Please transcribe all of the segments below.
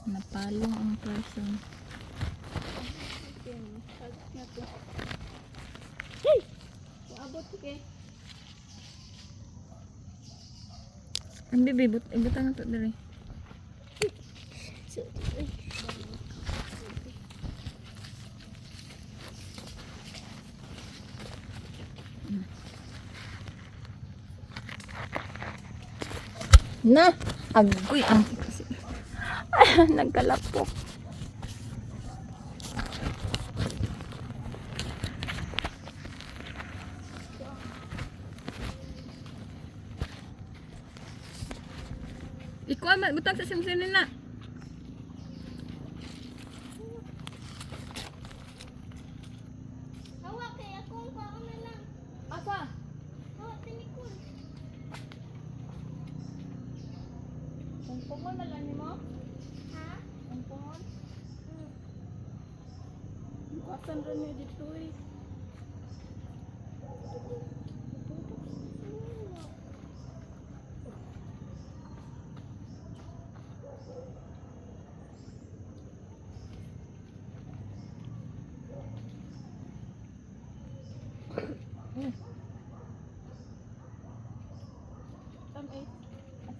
Napalong ang person. Hey! Abot kay. Ang bibi, ibutan na ito dali. Na! Agoy ang nagkalapok. Ikaw ay butang sa simsinin na. Hawa kay akong pauna lang. Asa? Hawa tinikod. Pungpungon na lang ni mo? Ha? Pungpungon? Asan rin niyo dito eh.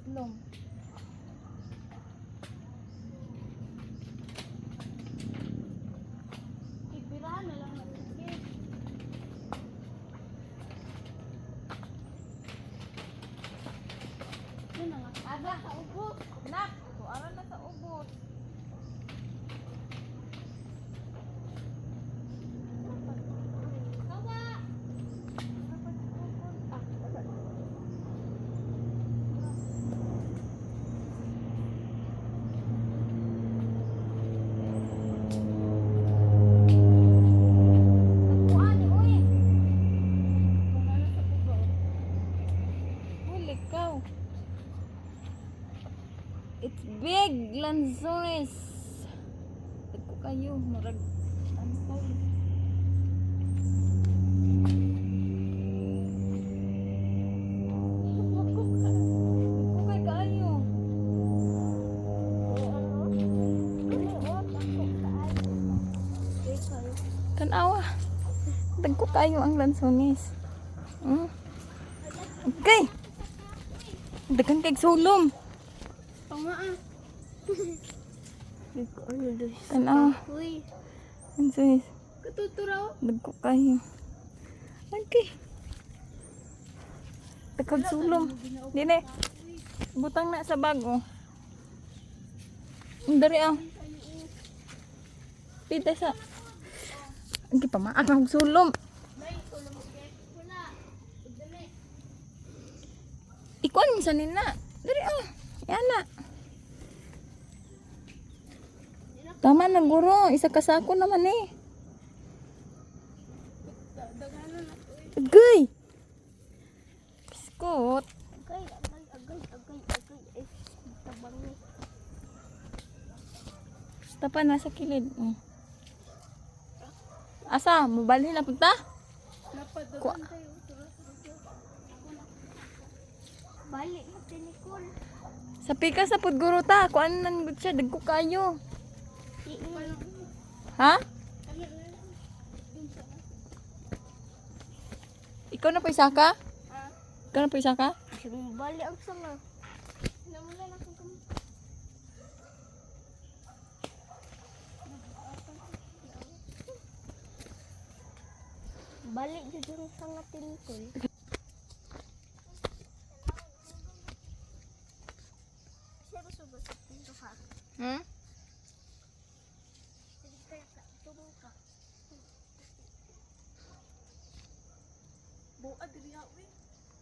Aslong. Ibirahan na lang natin. Yun na nga. Aga sa ubos. Nak! Tuaran na sa ubos. Hawa! Ikaw. It's big lanzones. Tagko kayo murag antol. Tagko kay kayo. Tanawa. Tagko kayo ang lanzones. Okay. Dagan kay sulom. Tama ah. Tanawa. Uy. Lanzones. Katuturaw. Dagko kayo. Okay. Takag sulom. Dine. Butang na sa bago. Dari ah. Pita sa. Ang pamaan ang sulom. Wala. Dali. Ikon mo sa nina. Dari ah. Yana. Tama na guro. Isa kasako naman eh. Daganan na to eh. Agay. Biskot. Agay. Tabang ni. Tapa na sa kilid. Asa? Mabali na punta? Napadagan tayo. Balik na tinikol. Sa pika sa pudguro ta. Kuan nang siya. Dagko kayo. Ha? Ikaw na pa isa ka? Ikaw na pa isa ka? Balik ang sama. Namula na kung kami. Balik dito yung sanga tinikol. Hmm?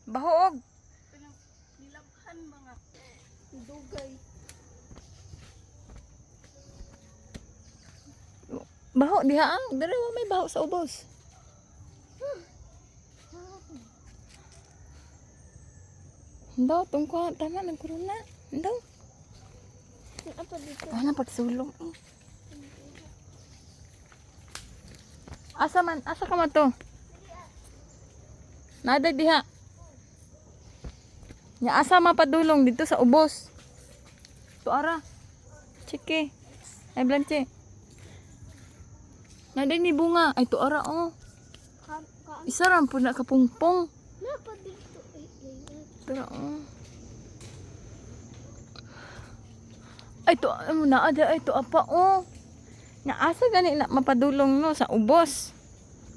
Bahoog. Nilabhan mga dugay. Baho diha ang. Dari wa may baho sa ubos. Ndo, tungko. Tama, nagkuruna. Ndo. Apa dito? Wala pagsulong. Asa man? Asa ka man to? Nada diha. Nya asa mapadulong dito sa ubos. Tuara. Chiki. Ay, Blanche. Nada ni bunga. Ay, to ara, oh. Isa ram po na kapungpong. Napa dito. Tara, oh. Ay, to, ano na, ada, ay, to, apa, oh. Naasa gani na mapadulong, no, sa ubos.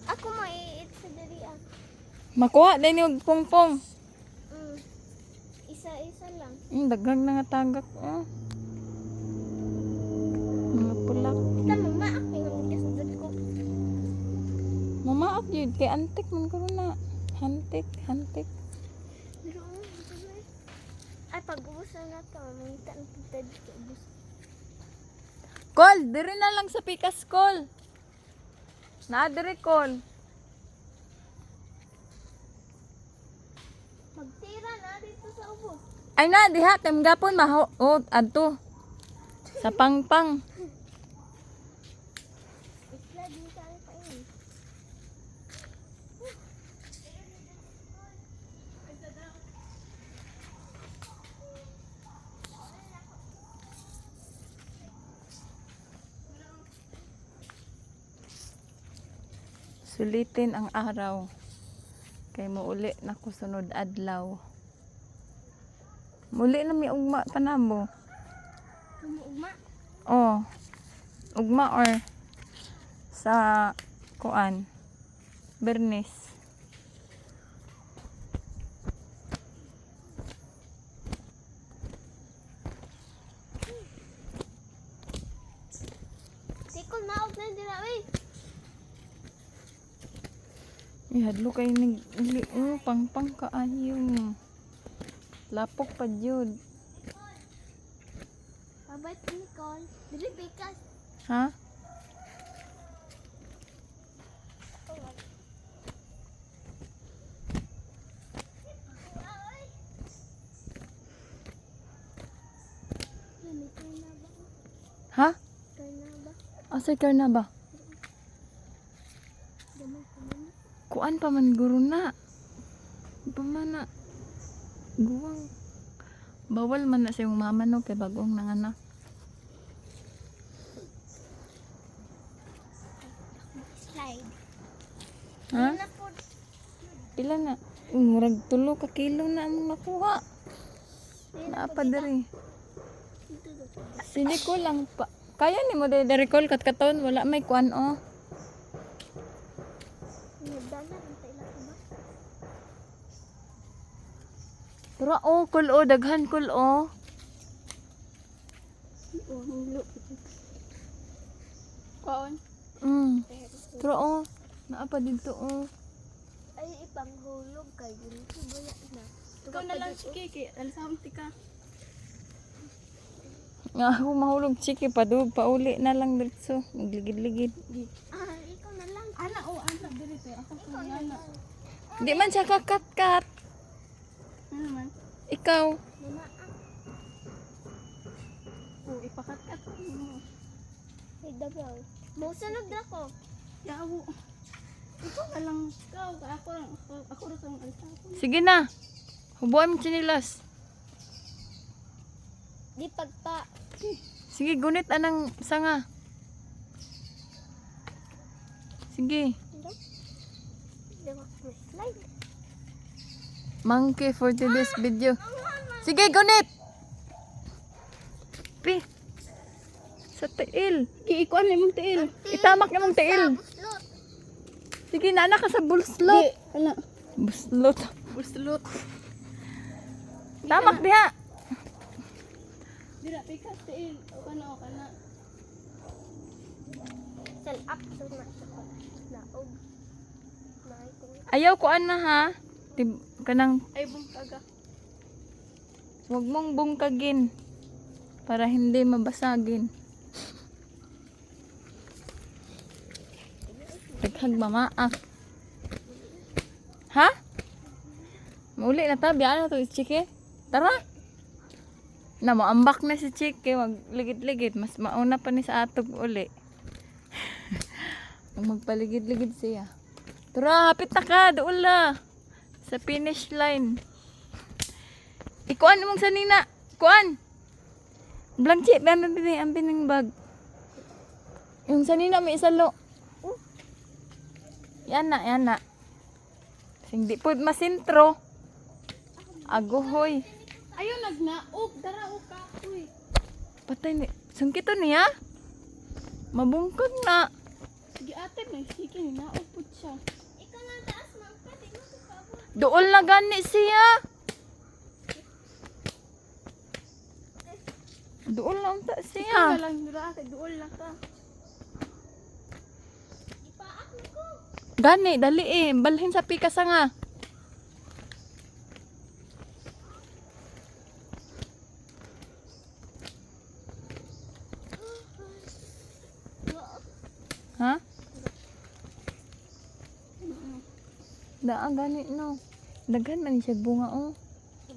Ako maiit sa diri ah. Makuha, din yung pungpong. Isa-isa lang. Daghang na nga tagak, oh. Mga pulak. Kita mama ako yung kasudod ko. Mamaak yun, kay antik man ko na. Hantik. Pero ay pag-ubos na to. Mangita na kita dito. Ubos. Call, diri na lang sa pikas, call. Diri, call. Magtira na dito sa ubos. Ay na, diha, kay gapon maho. Oh, adto. Sa pangpang. Isla din sa akin pa yun. Sulitin ang araw. Kay muuli na ko sunod adlaw. Muli na mi ugma panamo. Umuugma. Oh. Ugma or sa kuan. Bernes. Sikol maog na din na eh. Ihadlo kay nagli pangpang kaayo. Lapok pa jud. Babay ko Nicole. Dili bikas. Ha? Ha? Asay karna ba? Kuan pa man guro na. Pa man na. Guwang. Bawal man na siyang mama no kay bagong nanganak. Slide. Ha? Na po. Pila na? Murag 3 ka kilo na among nakuha. Naapa diri. Dito dito. Sili ko lang pa. Kaya ni mo diri call kat katon wala may kuan oh. Nagdala rin tayo lang ba? Tara oh, kul oh, daghan kul oh. Oo, hanglo. Kaon? Tara oh, naapa dito oh. Ay, ipanghulog kay dito baya na. Ikaw na lang si Kiki, alsamti ka. Nga ako mahulog chiki padug pauli na lang dito. Magligid-ligid. Ah, ikaw na lang. Ana o ana diri te ako sa ana. Di man siya kakat-kat. Ano man? Ikaw. Mama, O ipakat-kat mo. ay dabaw. Mausunod na ko. Yawo. Ikaw na lang ikaw ka ako ra kang alsamti. Sige na. Hubuan mo chinilas. Di pagpa. Sige, gunit anang sanga. Sige. Diba? Slide. Monkey for today's video. Sige, gunit! Pi. Sa tiil. Giikuan imong tiil. Itamak na mong tiil. Buslot. Sige, nana ka sa bulslot. Ana. Buslot. Buslot. Tamak diha. Dira pikas tiil. O kana. Sell up so much. Naog. Naay ko. Ayaw ko ana ha. Kanang Ay bungkaga. wag mong bungkagin para hindi mabasagin. Daghang mamaak. Ha? Mauli na ta, biya na to chike. Tara. Na moambak na si chike, wag ligid-ligid, mas mauna pa ni sa atog uli. Magpaligid-ligid siya. Tara, hapit na ka, doon la. Sa finish line. Ikuan mong sanina. Kuan. Blanchi, ang bining bag. Yung sanina may isalo. Yan na. Sing di po masintro. Agohoy. Ayun, nagnaog. Daraog ka, uy. Patay ni. Sungkito niya. Mabungkag na. Sige ate, may sige, naog po siya. Ikaw na taas, mangka. Di mo ko kaabot. Dool na gani siya. Dool lang ta Ikaw siya. na lang, dira ate, duol lang ka. Ipaak na ko. Gani, dali eh. Balhin sa pikasa nga. Ha? Daan gani no. Daghan man siya bunga oh. Di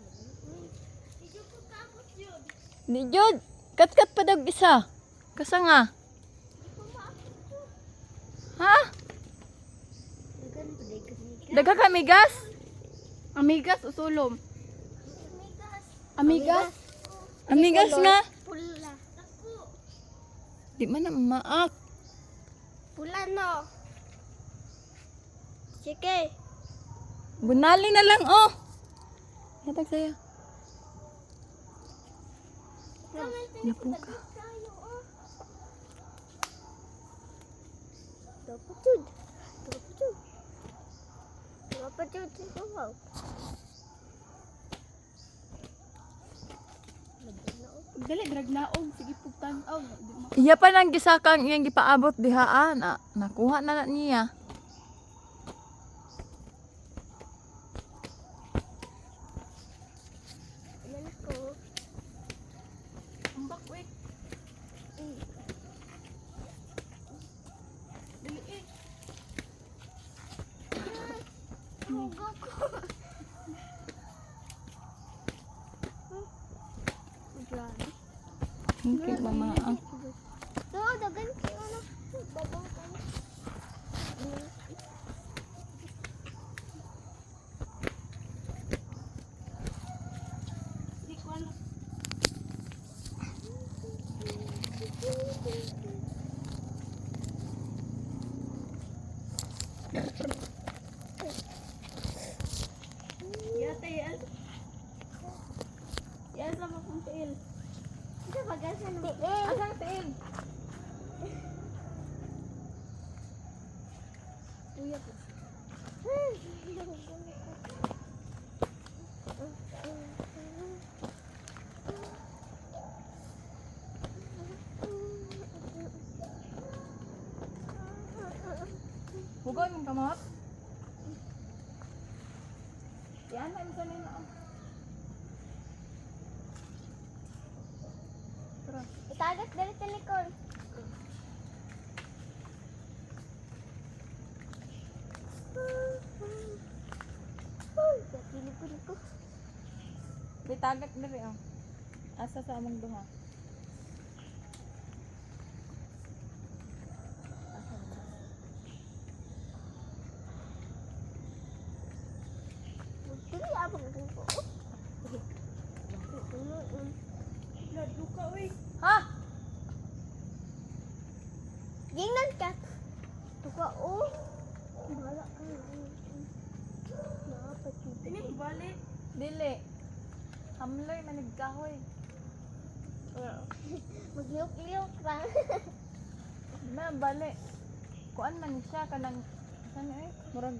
ko kaabot yun. Di jud. Kat pa dag isa. Kasa nga. Di ko maabot yun. Ha? Dagan po, dagan. Daga kami gas? Amigas, usulom. Amigas. Amigas? Amigas nga. Pula. Naku. Di man na maak. Pula no. Sige. Bunali na lang oh. Hatag sa'yo. Yapo ka. Dapat yun. Dapat yun. Dapat yun. Wow. Dali, dragnaog. Sige, pugtanaw. Di ma- Iya pa nang gisakang iyang gipaabot dihaan. Ah, nakuha na niya. Ilan ako? Ang bakwik. Dali eh. Hugo ko. Grabe. Okay ba maak? Oo, dagan kayo ano. Babang ka na. Di ko ano. Yata yan. Yan sama kong tiil. Ito bagasa na. Asang tiil? Kuya po. Hugon yung kamot. Yan na isa nila. Tara. Itagas dari sa likod. Kapili ko. Bitagak diri oh. Asa sa among duha. Dili abang ko. Laduka, uy. Ha? Gingnan ka. Tuka o. Wala ka. Napatid. Ini mo balik. Dili. Hamloy manigkahoy. Magliyok-liyok pa. Na bali. Kuan man siya kanang saan eh? Murag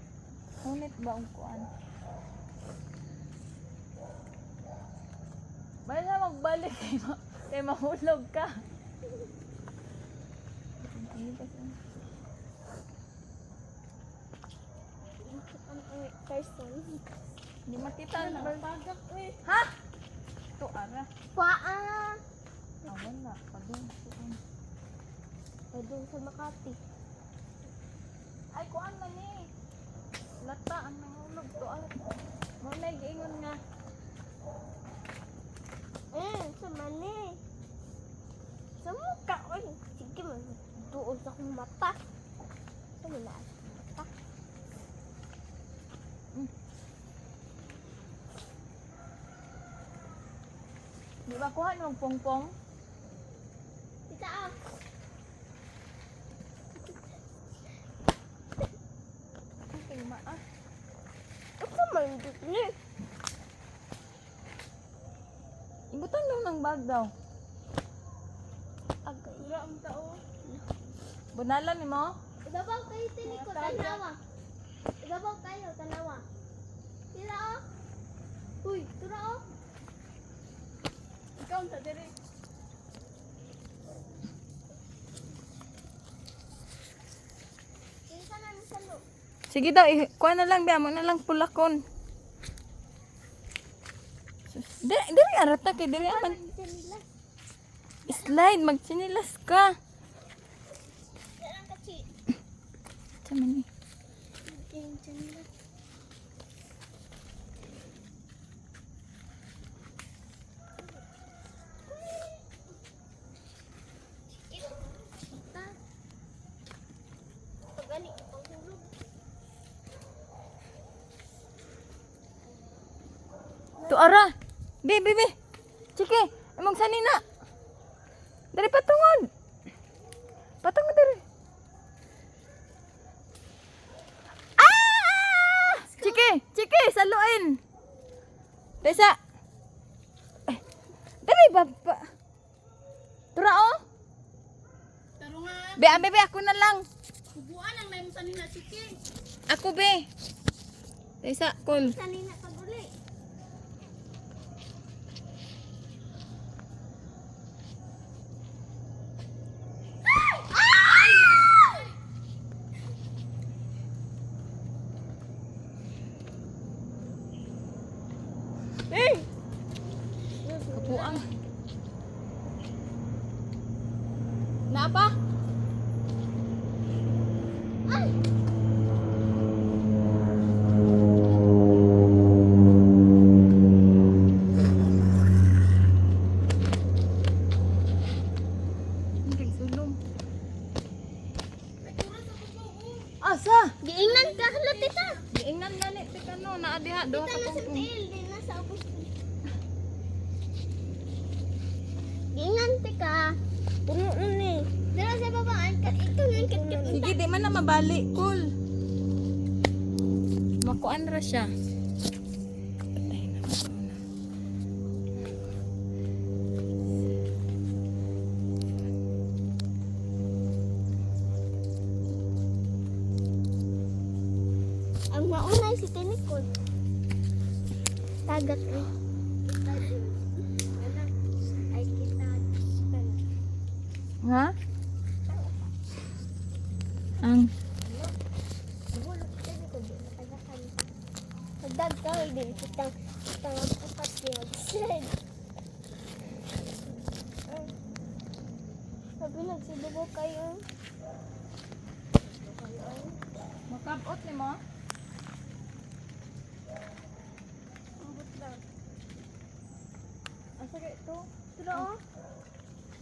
unit ba ang kuan? Bali na magbalik kay mahulog ka. Person. Hindi makita na. Pagak, uy. Ha? Ito ara. Paa. Awan na. Padung. Doon sa Makati. Ay, kuan man eh. Lata ang nahulog to. Mo na giingon nga. Sa mani. Sa mukha. Uy, sige man. Doon sa akong mata. Ito mo na. Mata. Di ba kuha ng pongpong? mandot ni. Ibutan daw ng bag daw. Agay. Wala ang tao. Bunalan ni mo? Ibabaw kayo tiniko, tanawa. Ibabaw kayo, tanawa. Tira o. Uy, tira o. Ikaw ang tadiri. Isa na ni salo. Sige daw, kuha na lang, biya mo na lang pulakon. Diri arata kay diri aman. Sinilas. Slide, magsinilas ka. Yan kachi. Tama ni. Yung sinilas. Pagani, panghulog. Tu ara. Be. Chike, emong sanina. Dari patungod. Patungod dari. Ah! Chike, saluin. Desa. Dari baba. Tura oh. Pero nga, Be, ako na lang. kubuan ang may musa nila sige. Ako be. Desa, cool. Sanina pag-uli. Kapuang. Napa? Hindi sulong. Asa? Giingnan ka hala tita. Giingnan gani ti kano naa diha duha Tita ka na sa pungpung. tiil din na sa ubos. Giingnan tika. Puno na ni. Dira sa baba angkat ito nga angkat ka. Sige, di man na mabali, cool. Makuan ra siya. Patay na mo na. Ang maunay si Tinikol. Tagat eh. Ay kita. Ha? Ang Pagdag ka, din kitang apat niya. Sabi nagsidugo kayo. makabot ni mo? Ambot lang. Asa kay to? Pero oh,